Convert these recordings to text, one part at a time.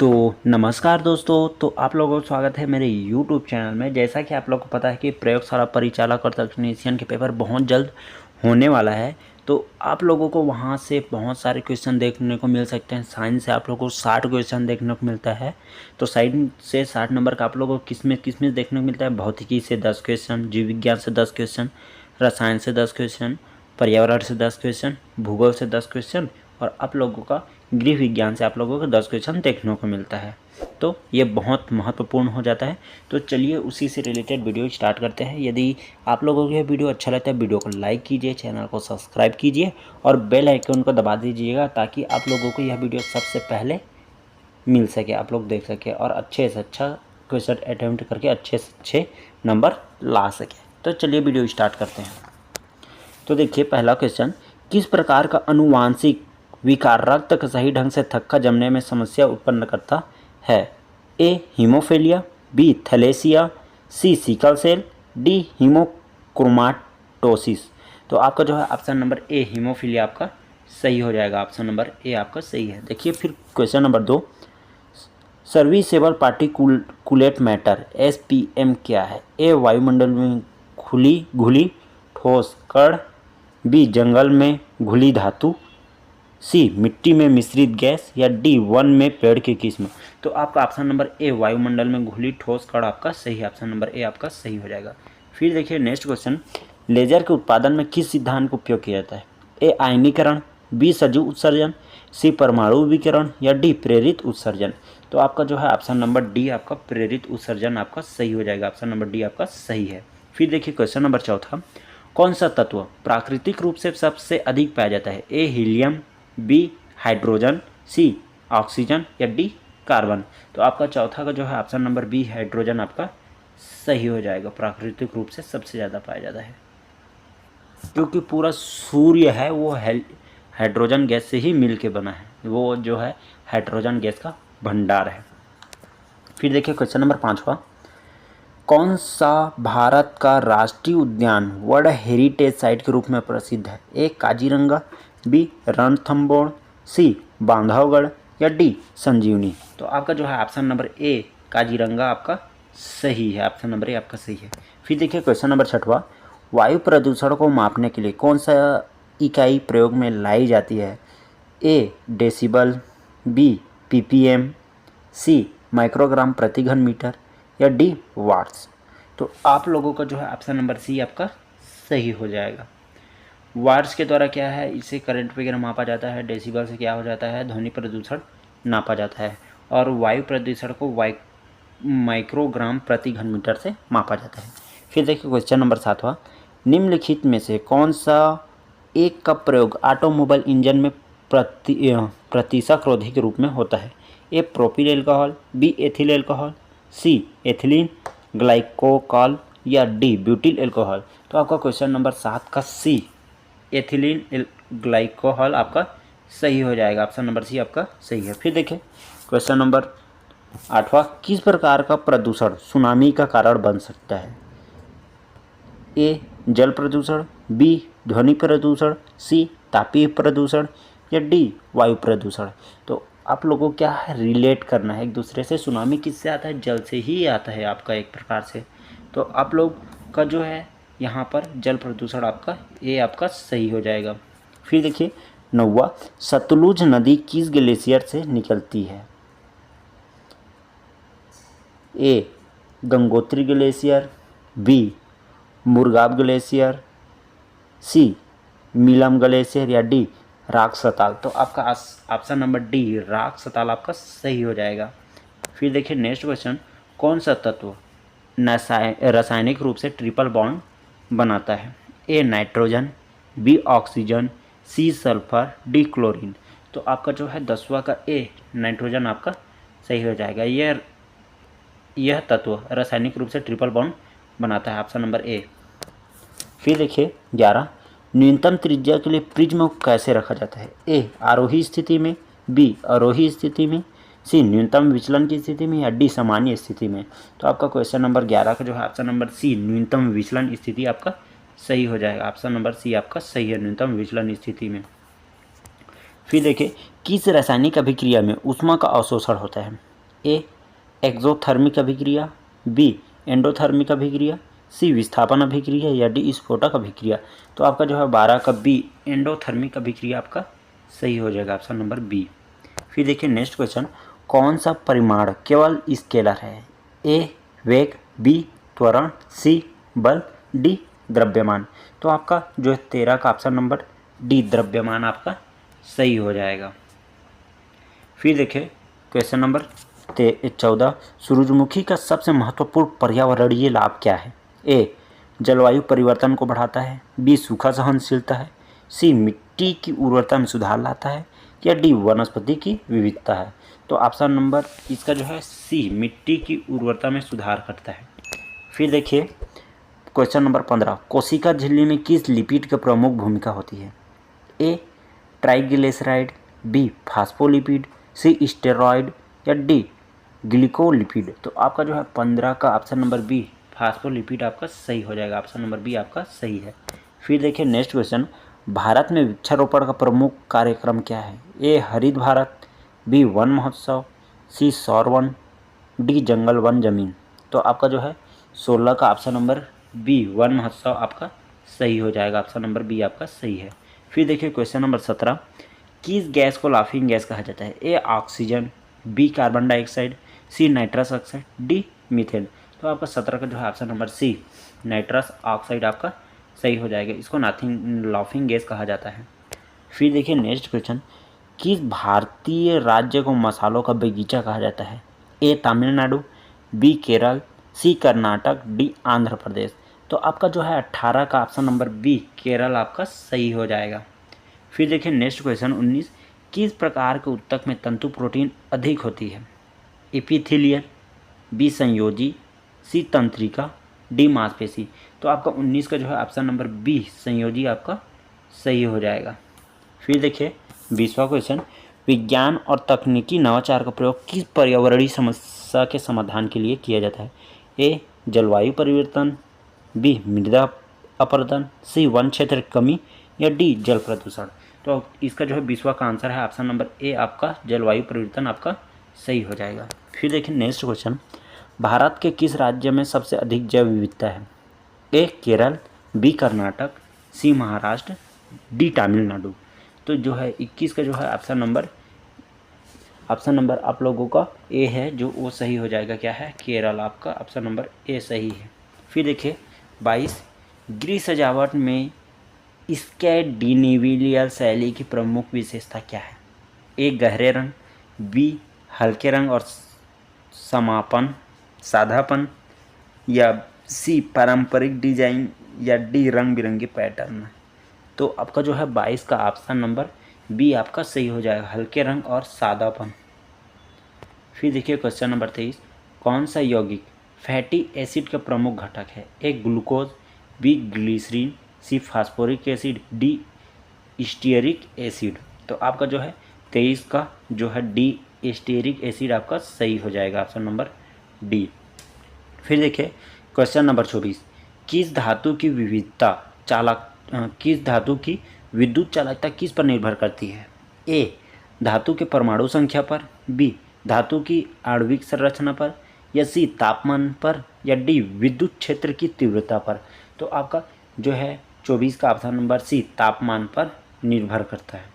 तो नमस्कार दोस्तों। तो आप लोगों का स्वागत है मेरे YouTube चैनल में। जैसा कि आप लोगों को पता है कि प्रयोगशाला परिचालक और तकनीशियन के पेपर बहुत जल्द होने वाला है। तो आप लोगों को वहां से बहुत सारे क्वेश्चन देखने को मिल सकते हैं। साइंस से आप लोगों को 60 क्वेश्चन देखने को मिलता है। तो साइंस से 60 नंबर का आप लोगों को किसमें देखने को मिलता है। भौतिकी से 10 क्वेश्चन, जीव विज्ञान से 10 क्वेश्चन, रसायन से 10 क्वेश्चन, पर्यावरण से 10 क्वेश्चन, भूगोल से 10 क्वेश्चन और आप लोगों का गृह विज्ञान से आप लोगों को 10 क्वेश्चन देखने को मिलता है। तो ये बहुत महत्वपूर्ण हो जाता है। तो चलिए उसी से रिलेटेड वीडियो स्टार्ट करते हैं। यदि आप लोगों को यह वीडियो अच्छा लगता है, वीडियो को लाइक कीजिए, चैनल को सब्सक्राइब कीजिए और बेल आइकन को दबा दीजिएगा ताकि आप लोगों को यह वीडियो सबसे पहले मिल सके, आप लोग देख सके और अच्छे से अच्छा क्वेश्चन अटैम्प्ट करके अच्छे से अच्छे नंबर ला सके। तो चलिए वीडियो स्टार्ट करते हैं। तो देखिए पहला क्वेश्चन, किस प्रकार का अनुवांशिक विकार रक्त का सही ढंग से थक्का जमने में समस्या उत्पन्न करता है। ए हीमोफीलिया, बी थैलेसिया, सी सिकल सेल, डी हीमोक्रोमाटोसिस। तो आपका जो है ऑप्शन नंबर ए हीमोफीलिया आपका सही हो जाएगा। ऑप्शन नंबर ए आपका सही है। देखिए फिर question number 2, serviceable particulate matter SPM क्या है। ए वायुमंडल में घुली ठोस कण, बी जंगल में घुली धातु, सी मिट्टी में मिश्रित गैस या डी वन में पेड़ की किस्म। तो आपका ऑप्शन नंबर ए वायुमंडल में घुली ठोस कण आपका सही है। ऑप्शन नंबर ए आपका सही हो जाएगा। फिर देखिए नेक्स्ट क्वेश्चन, लेजर के उत्पादन में किस सिद्धांत का उपयोग किया जाता है। ए आयनीकरण, बी सजीव उत्सर्जन, सी परमाणु विकिरण या डी प्रेरित उत्सर्जन। तो आपका जो है ऑप्शन नंबर डी आपका प्रेरित उत्सर्जन आपका सही हो जाएगा। ऑप्शन नंबर डी आपका सही है। फिर देखिए क्वेश्चन नंबर चौथा, कौन सा तत्व प्राकृतिक रूप से सबसे अधिक पाया जाता है। ए हीलियम, बी हाइड्रोजन, सी ऑक्सीजन या डी कार्बन। तो आपका चौथा का जो है ऑप्शन नंबर बी हाइड्रोजन आपका सही हो जाएगा। प्राकृतिक रूप से सबसे ज़्यादा पाया जाता है क्योंकि पूरा सूर्य है वो हाइड्रोजन गैस से ही मिल के बना है। वो जो है हाइड्रोजन गैस का भंडार है। फिर देखिए क्वेश्चन नंबर 5वां, कौन सा भारत का राष्ट्रीय उद्यान वर्ल्ड हेरिटेज साइट के रूप में प्रसिद्ध है। ए काजीरंगा, बी रणथंबोर, सी बांधवगढ़ या डी संजीवनी। तो आपका जो है ऑप्शन नंबर ए काजीरंगा आपका सही है। ऑप्शन नंबर ए आपका सही है। फिर देखिए क्वेश्चन नंबर 6वां, वायु प्रदूषण को मापने के लिए कौन सा इकाई प्रयोग में लाई जाती है। ए डेसिबल, बी ppm, सी माइक्रोग्राम प्रति घन मीटर या डी वाट्स। तो आप लोगों का जो है ऑप्शन नंबर सी आपका सही हो जाएगा। वाट्स के द्वारा क्या है, इसे करंट वगैरह मापा जाता है। डेसिबल से क्या हो जाता है, ध्वनि प्रदूषण नापा जाता है। और वायु प्रदूषण को माइक्रोग्राम प्रति घन मीटर से मापा जाता है। फिर देखिए क्वेश्चन नंबर 7वां, निम्नलिखित में से कौन सा एक का प्रयोग ऑटोमोबाइल इंजन में प्रतिशक रोधी के रूप में होता है। A propyl alcohol, B ethyl alcohol, C ethylene glycol या डी ब्यूटिल एल्कोहल। तो आपका क्वेश्चन नंबर 7 का सी एथिलीन ग्लाइकोहल आपका सही हो जाएगा। ऑप्शन नंबर सी आपका सही है। फिर देखिए क्वेश्चन नंबर 8वां, किस प्रकार का प्रदूषण सुनामी का कारण बन सकता है। ए जल प्रदूषण, बी ध्वनि प्रदूषण, सी तापीय प्रदूषण या डी वायु प्रदूषण। तो आप लोगों को क्या है, रिलेट करना है एक दूसरे से। सुनामी किससे आता है, जल से ही आता है आपका एक प्रकार से। तो आप लोग का जो है यहाँ पर जल प्रदूषण आपका ये आपका सही हो जाएगा। फिर देखिए 9वां, सतलुज नदी किस ग्लेशियर से निकलती है। A Gangotri glacier, B Murgao glacier, C Milam glacier या डी राख सताल। तो आपका ऑप्शन नंबर डी राख सताल आपका सही हो जाएगा। फिर देखिए नेक्स्ट क्वेश्चन, कौन सा तत्व रासायनिक रूप से ट्रिपल बॉन्ड बनाता है। A nitrogen, B oxygen, C sulphur, D chlorine. तो आपका जो है 10वां का ए नाइट्रोजन आपका सही हो जाएगा। यह तत्व रासायनिक रूप से ट्रिपल बॉन्ड बनाता है। Option number A. फिर देखिए 11, न्यूनतम त्रिज्या के लिए प्रिज्म को कैसे रखा जाता है। ए आरोही स्थिति में, बी अवरोही स्थिति में, सी न्यूनतम विचलन की स्थिति में या डी सामान्य स्थिति में। तो आपका क्वेश्चन नंबर 11 का जो है ऑप्शन नंबर सी न्यूनतम विचलन स्थिति आपका सही हो जाएगा। ऑप्शन नंबर सी आपका सही है, न्यूनतम विचलन स्थिति में। फिर देखिए किस रासायनिक अभिक्रिया में ऊष्मा का अवशोषण होता है। ए एक्सोथर्मिक अभिक्रिया, बी एंडोथर्मिक अभिक्रिया, सी विस्थापन अभिक्रिया या डी स्फोटक अभिक्रिया। तो आपका जो है 12 का बी एंडोथर्मिक अभिक्रिया आपका सही हो जाएगा, ऑप्शन नंबर बी। फिर देखिए नेक्स्ट क्वेश्चन, कौन सा परिमाण केवल स्केलर है? ए वेग, बी त्वरण, सी बल, डी द्रव्यमान। तो आपका जो है 13 का ऑप्शन नंबर डी द्रव्यमान आपका सही हो जाएगा। फिर देखिए क्वेश्चन नंबर 14, सूरजमुखी का सबसे महत्वपूर्ण पर्यावरणीय लाभ क्या है? ए जलवायु परिवर्तन को बढ़ाता है, बी सूखा सहनशीलता है, सी मिट्टी की उर्वरता में सुधार लाता है या डी वनस्पति की विविधता है। तो ऑप्शन नंबर इसका जो है सी मिट्टी की उर्वरता में सुधार करता है। फिर देखिए क्वेश्चन नंबर 15, कोशिका झिल्ली में किस लिपिड की प्रमुख भूमिका होती है? ए ट्राइग्लिसराइड, बी फास्फोलिपिड, सी स्टेरॉयड या डी ग्लिकोलिपिड। तो आपका जो है 15 का ऑप्शन नंबर बी फास्फोलिपिड आपका सही हो जाएगा, ऑप्शन नंबर बी आपका सही है। फिर देखिए नेक्स्ट क्वेश्चन, भारत में वृक्षारोपण का प्रमुख कार्यक्रम क्या है? ए हरित भारत, बी वन महोत्सव, सी सौर वन, डी जंगल वन जमीन। तो आपका जो है 16 का ऑप्शन नंबर बी वन महोत्सव आपका सही हो जाएगा, ऑप्शन नंबर बी आपका सही है। फिर देखिए क्वेश्चन नंबर 17, किस गैस को लाफिंग गैस कहा जाता है? A oxygen, B carbon dioxide, C nitrous oxide, D methane. तो आपका 17 का जो है option number C nitrous oxide आपका सही हो जाएगा, इसको लाफिंग गैस कहा जाता है। फिर देखिए नेक्स्ट क्वेश्चन, किस भारतीय राज्य को मसालों का बगीचा कहा जाता है? ए तमिलनाडु, बी केरल, सी कर्नाटक, डी आंध्र प्रदेश। तो आपका जो है 18 का ऑप्शन नंबर बी केरल आपका सही हो जाएगा। फिर देखिए नेक्स्ट क्वेश्चन 19, किस प्रकार के ऊतक में तंतु प्रोटीन अधिक होती है? एपिथेलियल, बी संयोजी, सी तंत्रिका, डी मांसपेशी। तो आपका 19 का जो है ऑप्शन नंबर बी संयोजी आपका सही हो जाएगा। फिर देखिए 20वां क्वेश्चन, विज्ञान और तकनीकी नवाचार का प्रयोग किस पर्यावरणीय समस्या के समाधान के लिए किया जाता है? ए जलवायु परिवर्तन, बी मृदा अपरदन, सी वन क्षेत्र की कमी या डी जल प्रदूषण। तो इसका जो है 20वां का आंसर है ऑप्शन नंबर ए आपका जलवायु परिवर्तन आपका सही हो जाएगा। फिर देखिए नेक्स्ट क्वेश्चन, भारत के किस राज्य में सबसे अधिक जैव विविधता है? ए केरल, बी कर्नाटक, सी महाराष्ट्र, डी तमिलनाडु। तो जो है 21 का जो है ऑप्शन नंबर आप लोगों का ए है, जो वो सही हो जाएगा। क्या है? केरल आपका ऑप्शन नंबर ए सही है। फिर देखिए 22, गृह सजावट में स्कैंडिनेवियन शैली की प्रमुख विशेषता क्या है? ए गहरे रंग, बी हल्के रंग और समापन सादापन या सी पारंपरिक डिजाइन या डी रंग बिरंगे पैटर्न। तो आपका जो है 22 का ऑप्शन नंबर बी आपका सही हो जाएगा, हल्के रंग और सादापन। फिर देखिए क्वेश्चन नंबर 23, कौन सा यौगिक फैटी एसिड का प्रमुख घटक है? A glucose, B glycerine, C phosphoric acid, D stearic acid. तो आपका जो है 23 का जो है डी स्टीयरिक एसिड आपका सही हो जाएगा, ऑप्शन नंबर डी। फिर देखिए क्वेश्चन नंबर 24, किस धातु की विद्युत चालकता किस पर निर्भर करती है? ए धातु के परमाणु संख्या पर, बी धातु की आणविक संरचना पर या सी तापमान पर या डी विद्युत क्षेत्र की तीव्रता पर। तो आपका जो है 24 का ऑप्शन नंबर सी तापमान पर निर्भर करता है।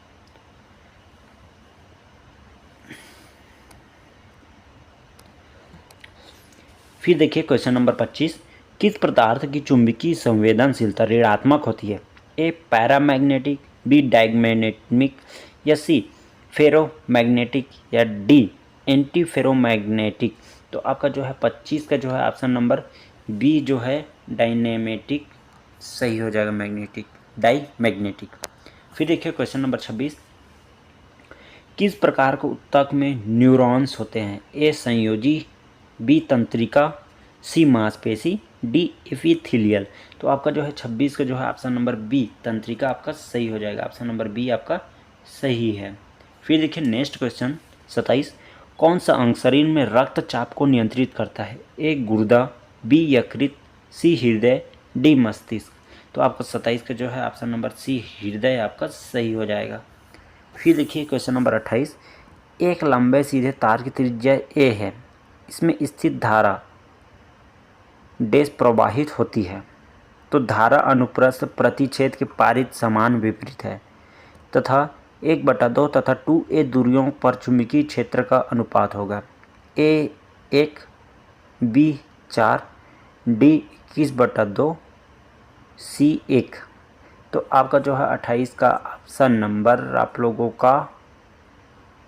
फिर देखिए क्वेश्चन नंबर 25, किस पदार्थ की चुंबकीय संवेदनशीलता ऋणात्मक होती है? ए पैरामैग्नेटिक, बी डायमैग्नेटिक या सी फेरोमैग्नेटिक या डी एंटी फेरोमैग्नेटिक। तो आपका जो है 25 का जो है ऑप्शन नंबर बी जो है डायनेमेटिक सही हो जाएगा, डाईमैग्नेटिक। फिर देखिए क्वेश्चन नंबर 26, किस प्रकार के ऊतक में न्यूरॉन्स होते हैं? ए संयोजी, बी तंत्रिका, सी मांसपेशी, डी एपिथेलियल। तो आपका जो है 26 का जो है ऑप्शन नंबर बी तंत्रिका आपका सही हो जाएगा, ऑप्शन नंबर बी आपका सही है। फिर देखिए नेक्स्ट क्वेश्चन 27, कौन सा अंग शरीर में रक्तचाप को नियंत्रित करता है? ए गुर्दा, बी यकृत, सी हृदय, डी मस्तिष्क। तो आपका 27 का जो है ऑप्शन नंबर सी हृदय आपका सही हो जाएगा। फिर देखिए क्वेश्चन नंबर 28, एक लंबे सीधे तार की त्रिज्या a है, इसमें स्थित धारा डैश प्रवाहित होती है, तो धारा अनुप्रस्थ प्रतिच्छेद के पारित समान विपरीत है तथा 1/2 तथा 2a दूरियों पर चुंबकीय क्षेत्र का अनुपात होगा। a 1, b 4, d 21/2, c 1। तो आपका जो है 28 का ऑप्शन नंबर आप लोगों का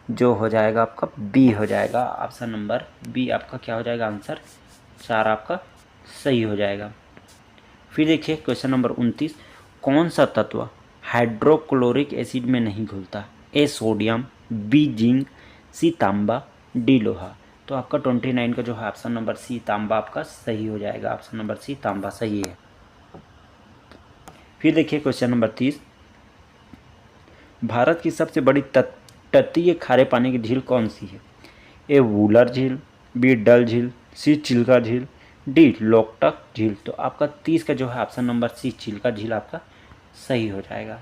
जो हो जाएगा आपका बी हो जाएगा। ऑप्शन नंबर बी आपका क्या हो जाएगा, आंसर 4 आपका सही हो जाएगा। फिर देखिए क्वेश्चन नंबर 29, कौन सा तत्व हाइड्रोक्लोरिक एसिड में नहीं घुलता? ए सोडियम, बी जिंक, सी तांबा, डी लोहा। तो आपका 29 का जो है ऑप्शन नंबर सी तांबा आपका सही हो जाएगा। ऑप्शन नंबर सी तांबा सही है। फिर देखिए क्वेश्चन नंबर 30, भारत की सबसे बड़ी तटीय खारे पानी की झील कौन सी है? ए वूलर झील, बी डल झील, सी चिल्का झील, डी लोकटक झील। तो आपका 30 का जो है ऑप्शन नंबर सी चिल्का झील आपका सही हो जाएगा।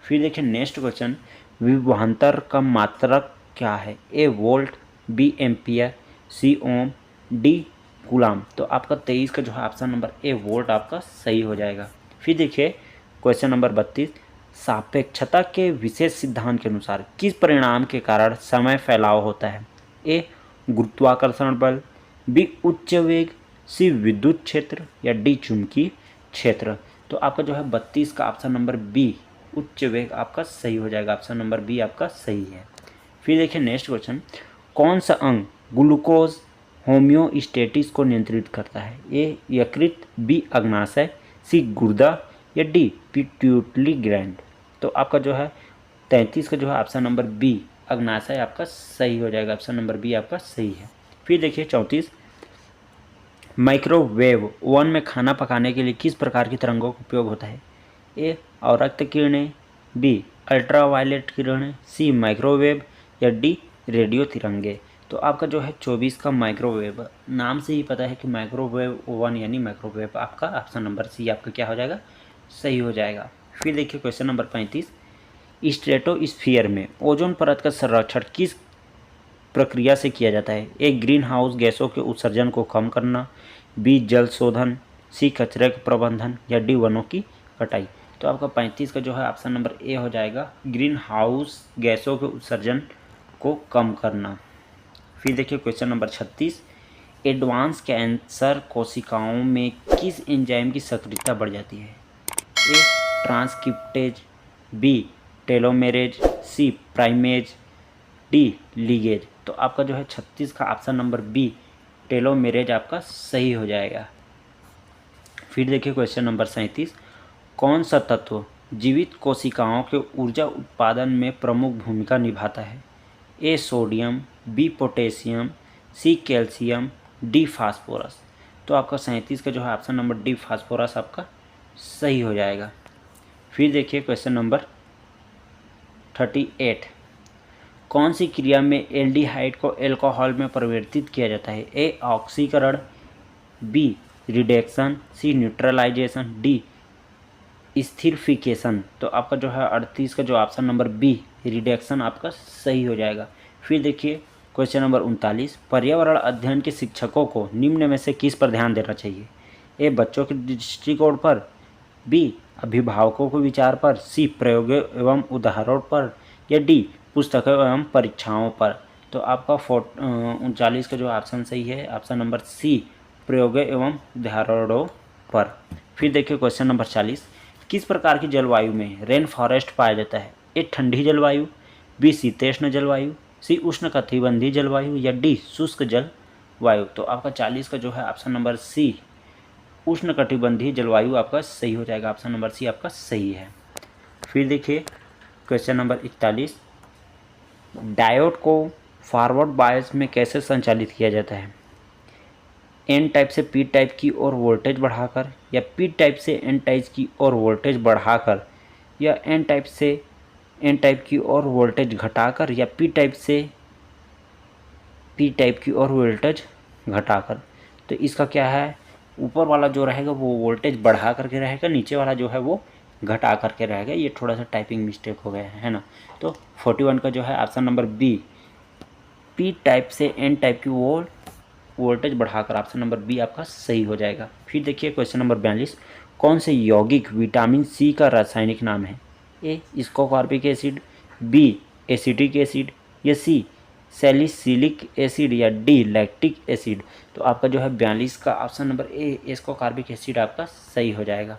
फिर देखिए नेक्स्ट क्वेश्चन, विभवांतर का मात्रक क्या है? ए वोल्ट, बी एम्पियर, सी ओम, डी कूलाम। तो आपका 23 का जो है ऑप्शन नंबर ए वोल्ट आपका सही हो जाएगा। फिर देखिए क्वेश्चन नंबर 32, सापेक्षता के विशेष सिद्धांत के अनुसार किस परिणाम के कारण समय फैलाव होता है? ए गुरुत्वाकर्षण बल, बी उच्च वेग, सी विद्युत क्षेत्र या डी चुंबकीय क्षेत्र। तो आपका जो है 32 का ऑप्शन नंबर बी उच्च वेग आपका सही हो जाएगा। ऑप्शन नंबर बी आपका सही है। फिर देखिए नेक्स्ट क्वेश्चन, कौन सा अंग ग्लूकोज होम्योस्टेसिस को नियंत्रित करता है? ए यकृत, बी अग्नाशय, सी गुर्दा या डी पिट्यूटरी ग्लैंड। तो आपका जो है 33 का जो है ऑप्शन नंबर बी अग्नाशय आपका सही हो जाएगा। ऑप्शन नंबर बी आपका सही है। फिर देखिए 34, माइक्रोवेव ओवन में खाना पकाने के लिए किस प्रकार की तरंगों का उपयोग होता है? ए अवरक्त किरणें, बी अल्ट्रावायलेट किरणें, सी माइक्रोवेव या डी रेडियो तिरंगे। तो आपका जो है 24 का माइक्रोवेव, नाम से ही पता है कि माइक्रोवेव ओवन यानी माइक्रोवेव। आपका ऑप्शन नंबर सी आपका क्या हो जाएगा, सही हो जाएगा। फिर देखिए क्वेश्चन नंबर 35, स्ट्रेटोस्फीयर में ओजोन परत का संरक्षण किस प्रक्रिया से किया जाता है? ए ग्रीन हाउस गैसों के उत्सर्जन को कम करना, बी जल शोधन, सी कचरे के प्रबंधन या डी वनों की कटाई। तो आपका 35 का जो है ऑप्शन नंबर ए हो जाएगा, ग्रीन हाउस गैसों के उत्सर्जन को कम करना। फिर देखिए क्वेश्चन नंबर 36, एडवांस कैंसर कोशिकाओं में किस एंजाइम की सक्रियता बढ़ जाती है? ए ट्रांसक्रिप्टेज, बी टेलोमेरेज, सी प्राइमेज, डी लिगेज। तो आपका जो है 36 का ऑप्शन नंबर बी टेलोमेरेज आपका सही हो जाएगा। फिर देखिए क्वेश्चन नंबर 37, कौन सा तत्व जीवित कोशिकाओं के ऊर्जा उत्पादन में प्रमुख भूमिका निभाता है? A sodium, B potassium, C calcium, D phosphorus. तो आपका 37 का जो है ऑप्शन नंबर डी फास्फोरस आपका सही हो जाएगा। फिर देखिए क्वेश्चन नंबर 38, कौन सी क्रिया में एल्डिहाइड को अल्कोहल में परिवर्तित किया जाता है? ए ऑक्सीकरण, B reduction, C neutralisation, D esterification. तो आपका जो है 38 का जो ऑप्शन नंबर बी रिडक्शन आपका सही हो जाएगा। फिर देखिए क्वेश्चन नंबर 39, पर्यावरण अध्ययन के शिक्षकों को निम्न में से किस पर ध्यान देना चाहिए? ए बच्चों के दृष्टिकोण पर, बी अभिभावकों के विचार पर, सी प्रयोगों एवं उदाहरणों पर या डी पुस्तकों एवं परीक्षाओं पर। तो आपका 39 का जो ऑप्शन सही है, ऑप्शन नंबर सी प्रयोगों एवं उदाहरणों पर। फिर देखिए क्वेश्चन नंबर 40, किस प्रकार की जलवायु में रेन फॉरेस्ट पाया जाता है? ए ठंडी जलवायु, बी शीतोष्ण जलवायु, सी उष्ण कटिबंधीय जलवायु या डी शुष्क जलवायु। तो आपका 40 का जो है ऑप्शन नंबर सी उष्ण कटिबंधीय जलवायु आपका सही हो जाएगा। ऑप्शन नंबर सी आपका सही है। फिर देखिए क्वेश्चन नंबर 41, डायोड को फॉरवर्ड बायस में कैसे संचालित किया जाता है? एन टाइप से पी टाइप की ओर वोल्टेज बढ़ाकर, या पी टाइप से एन टाइप की ओर वोल्टेज बढ़ाकर, या एन टाइप से एन टाइप की ओर वोल्टेज घटाकर, या पी टाइप से पी टाइप की ओर वोल्टेज घटाकर। तो इसका क्या है, ऊपर वाला जो रहेगा वो वोल्टेज बढ़ा करके रहेगा, नीचे वाला जो है वो घटा करके रहेगा। ये थोड़ा सा टाइपिंग मिस्टेक हो गया है ना। तो 41 का जो है option number B P type से एन टाइप की वोल्टेज बढ़ाकर ऑप्शन नंबर बी आपका सही हो जाएगा। फिर देखिए क्वेश्चन नंबर 42, कौन से यौगिक विटामिन सी का रासायनिक नाम है? ए स्कोकार्बिक एसिड, बी एसिटिक एसिड, या सी सैलिसिलिक एसिड, या डी लैक्टिक एसिड। तो आपका जो है 42 का ऑप्शन नंबर ए स्कोकार्बिक एसिड आपका सही हो जाएगा।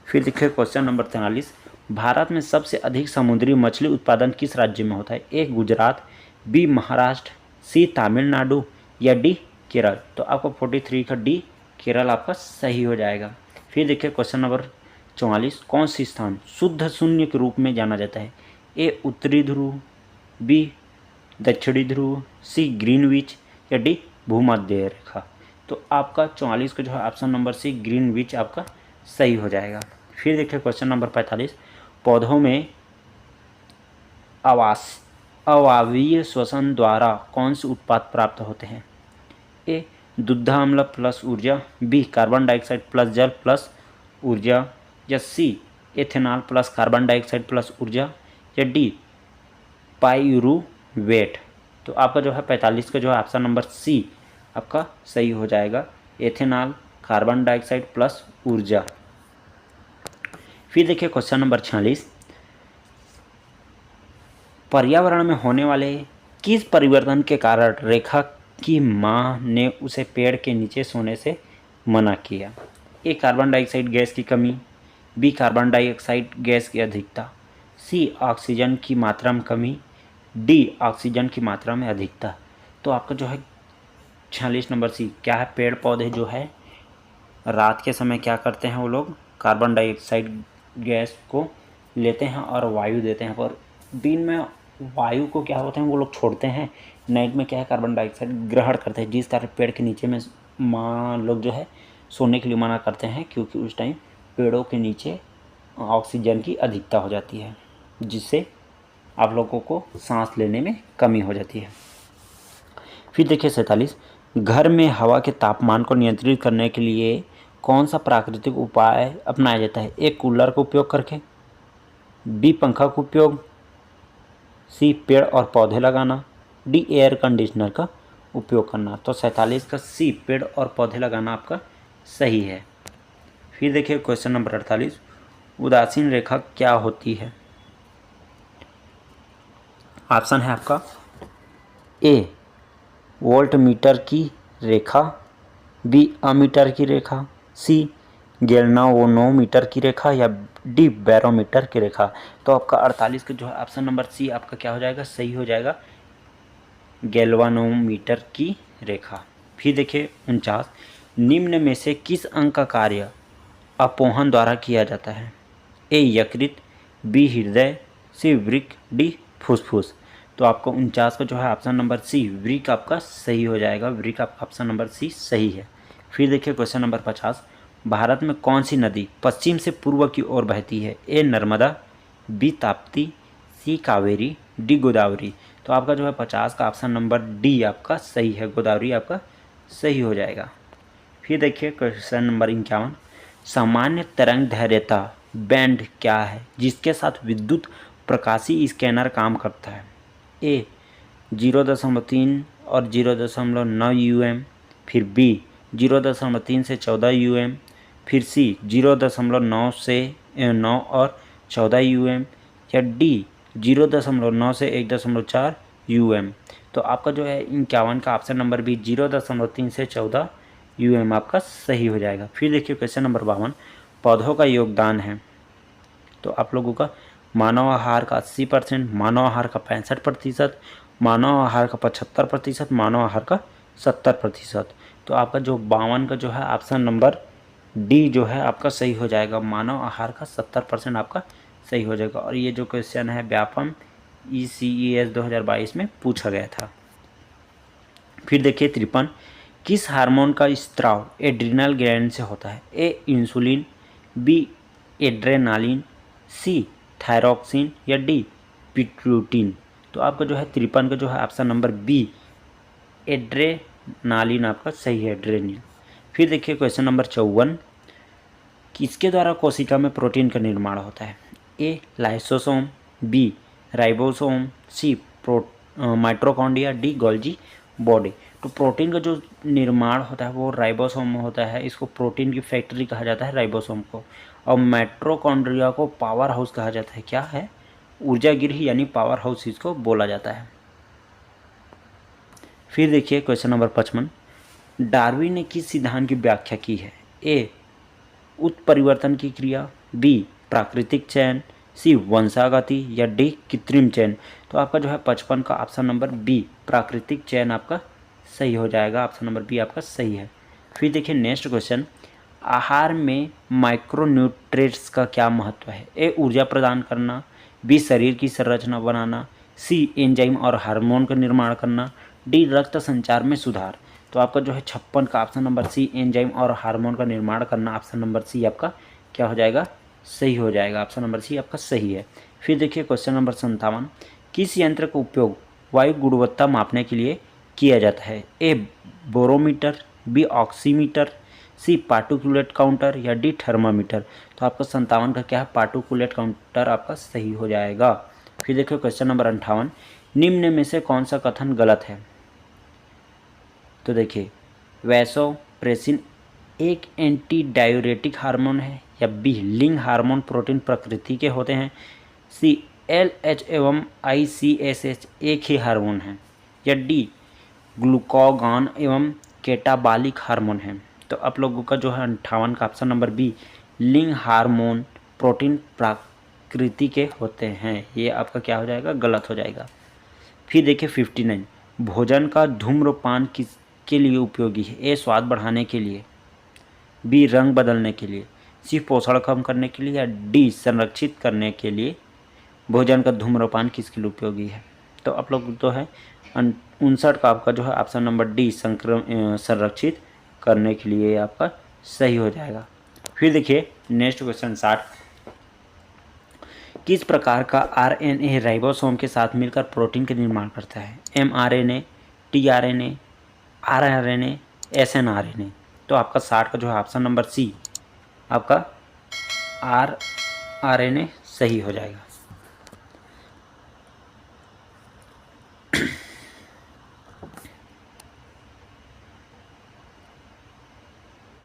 फिर देखिए क्वेश्चन नंबर 43, भारत में सबसे अधिक समुद्री मछली उत्पादन किस राज्य में होता है? ए गुजरात, बी महाराष्ट्र, सी तमिलनाडु, या डी केरल। तो आपको 43 का डी केरल आपका सही हो जाएगा। फिर देखिए क्वेश्चन नंबर 44, कौन सी स्थान शुद्ध शून्य के रूप में जाना जाता है? ए उत्तरी ध्रुव, बी दक्षिणी ध्रुव, सी ग्रीनविच, या डी भूमध्य रेखा। तो आपका 44 का जो है ऑप्शन नंबर सी ग्रीनविच आपका सही हो जाएगा। फिर देखिए क्वेश्चन नंबर 45, पौधों में अवायवीय श्वसन द्वारा कौन से उत्पाद प्राप्त होते हैं? ए दुग्धा अम्ल प्लस ऊर्जा, बी कार्बन डाइऑक्साइड प्लस जल प्लस ऊर्जा, या C ethanol plus carbon dioxide plus ऊर्जा, या डी पाइरूवेट। तो आपका जो है 45 का जो है ऑप्शन नंबर सी आपका सही हो जाएगा, एथेनॉल कार्बन डाइऑक्साइड प्लस ऊर्जा। फिर देखिए क्वेश्चन नंबर 46, पर्यावरण में होने वाले किस परिवर्तन के कारण रेखा की माँ ने उसे पेड़ के नीचे सोने से मना किया? ए कार्बन डाइऑक्साइड गैस की कमी, बी कार्बन डाइऑक्साइड गैस की अधिकता, सी ऑक्सीजन की मात्रा में कमी, डी ऑक्सीजन की मात्रा में अधिकता। तो आपका जो है 46 नंबर सी क्या है, पेड़ पौधे जो है रात के समय क्या करते हैं, वो लोग कार्बन डाइऑक्साइड गैस को लेते हैं और वायु देते हैं, पर दिन में वायु को क्या होते हैं वो लोग छोड़ते हैं, नाइट में क्या है कार्बन डाइऑक्साइड ग्रहण करते हैं, जिस कारण पेड़ के नीचे में माँ लोग जो है सोने के लिए मना करते हैं, क्योंकि उस टाइम पेड़ों के नीचे ऑक्सीजन की अधिकता हो जाती है, जिससे आप लोगों को सांस लेने में कमी हो जाती है। फिर देखिए 47, घर में हवा के तापमान को नियंत्रित करने के लिए कौन सा प्राकृतिक उपाय अपनाया जाता है? ए कूलर का उपयोग करके, बी पंखा का उपयोग, सी पेड़ और पौधे लगाना, डी एयर कंडीशनर का उपयोग करना। तो 47 का सी पेड़ और पौधे लगाना आपका सही है। फिर देखिए क्वेश्चन नंबर 48, उदासीन रेखा क्या होती है? ऑप्शन है आपका ए वोल्ट मीटर की रेखा, बी अमीटर की रेखा, सी गैल्वेनोमीटर की रेखा, या डी बैरोमीटर की रेखा। तो आपका 48 का जो है ऑप्शन नंबर सी आपका क्या हो जाएगा, सही हो जाएगा, गैल्वेनोमीटर की रेखा। फिर देखिए 49, निम्न में से किस अंग का कार्य अपोहन द्वारा किया जाता है? ए यकृत, बी हृदय, सी वृक्क, डी फुसफुस। तो आपको 49 का जो है ऑप्शन नंबर सी वृक्क आपका सही हो जाएगा, वृक्क आपका ऑप्शन नंबर सी सही है। फिर देखिए क्वेश्चन नंबर 50, भारत में कौन सी नदी पश्चिम से पूर्व की ओर बहती है? ए नर्मदा, बी ताप्ती, सी कावेरी, डी गोदावरी। तो आपका जो है 50 का ऑप्शन नंबर डी आपका सही है, गोदावरी आपका सही हो जाएगा। फिर देखिए क्वेश्चन नंबर 51, सामान्य तरंग दैर्घ्यता बैंड क्या है जिसके साथ विद्युत प्रकाशी स्कैनर काम करता है? ए 0.3 और 0.9 यूएम, फिर बी 0.3 से 14 यूएम, फिर सी 0.9 से 9 और 14 यूएम, या डी 0.9 से 1.4 यूएम। तो आपका जो है 51 का ऑप्शन नंबर बी 0.3 से 14 यूएम आपका सही हो जाएगा। फिर देखिए क्वेश्चन नंबर 52, पौधों का योगदान है। तो आप लोगों का मानव आहार का 80%, मानव आहार का 65%, मानव आहार का 75%, मानव आहार का 70%। तो आपका जो 52 का जो है ऑप्शन नंबर डी जो है आपका सही हो जाएगा, मानव आहार का 70% आपका सही हो जाएगा। और ये जो क्वेश्चन है व्यापम ECES 2022 में पूछा गया था। फिर देखिए 53, किस हार्मोन का स्त्राव एड्रिनल ग्लैंड से होता है? ए इंसुलिन, बी एड्रेनालिन, सी थायरॉक्सिन, या डी पिट्यूटिन। तो आपका जो है 53 का जो है ऑप्शन नंबर बी एड्रेनालिन आपका सही है, एड्रेनिन। फिर देखिए क्वेश्चन नंबर 54, किसके द्वारा कोशिका में प्रोटीन का निर्माण होता है? ए लाइसोसोम, बी राइबोसोम, सी माइटोकॉन्ड्रिया, डी गोल्जी बॉडी। तो प्रोटीन का जो निर्माण होता है वो राइबोसोम में होता है, इसको प्रोटीन की फैक्ट्री कहा जाता है राइबोसोम को। और माइटोकॉन्ड्रिया को पावर हाउस कहा जाता है। क्या है? ऊर्जा गृह यानी पावर हाउस इसको बोला जाता है। फिर देखिए क्वेश्चन नंबर 55, डार्विन ने किस सिद्धांत की व्याख्या की है? ए उत्परिवर्तन की क्रिया, बी प्राकृतिक चयन, सी वंशागति या डी कृत्रिम चयन। तो आपका जो है 55 का ऑप्शन नंबर बी प्राकृतिक चयन आपका सही हो जाएगा। ऑप्शन नंबर बी आपका सही है। फिर देखिए नेक्स्ट क्वेश्चन, आहार में माइक्रोन्यूट्रिएंट्स का क्या महत्व है? ए ऊर्जा प्रदान करना, बी शरीर की संरचना बनाना, सी एंजाइम और हार्मोन का निर्माण करना, डी रक्त संचार में सुधार। तो आपका जो है 56 का ऑप्शन नंबर सी एंजाइम और हार्मोन का निर्माण करना, ऑप्शन नंबर सी आपका क्या हो जाएगा? सही हो जाएगा। ऑप्शन नंबर सी आपका सही है। फिर देखिए क्वेश्चन नंबर 57, किस यंत्र का उपयोग वायु गुणवत्ता मापने के लिए किया जाता है? ए बोरोमीटर, बी ऑक्सीमीटर, सी पार्टिकुलेट काउंटर या डी थर्मामीटर। तो आपका 57 का क्या है? पार्टिकुलेट काउंटर आपका सही हो जाएगा। फिर देखिए क्वेश्चन नंबर 58, निम्न में से कौन सा कथन गलत है? तो देखिए वैसोप्रेसिन एक एंटी डायूरेटिक हार्मोन है, या बी लिंग हार्मोन प्रोटीन प्रकृति के होते हैं, सी LH एवं ICSH एक ही हार्मोन है, या डी ग्लूकागॉन एवं कैटाबॉलिक हार्मोन है। तो आप लोगों का जो है 58 का ऑप्शन नंबर बी लिंग हार्मोन प्रोटीन प्रकृति के होते हैं, ये आपका क्या हो जाएगा? गलत हो जाएगा। फिर देखिए 59, भोजन का धूम्रपान किसके लिए उपयोगी है? ए स्वाद बढ़ाने के लिए, बी रंग बदलने के लिए, सी पोषण कम करने के लिए, या डी संरक्षित करने के लिए भोजन का धूम्रपान किसके लिए उपयोगी है? तो आप लोग तो है 59 का आपका जो है ऑप्शन नंबर डी संरक्षित करने के लिए आपका सही हो जाएगा। फिर देखिए नेक्स्ट क्वेश्चन 60, किस प्रकार का RNA राइबोसोम के साथ मिलकर प्रोटीन का निर्माण करता है? mRNA, tRNA, rRNA, snRNA। तो आपका 60 का जो है ऑप्शन नंबर सी आपका rRNA सही हो जाएगा।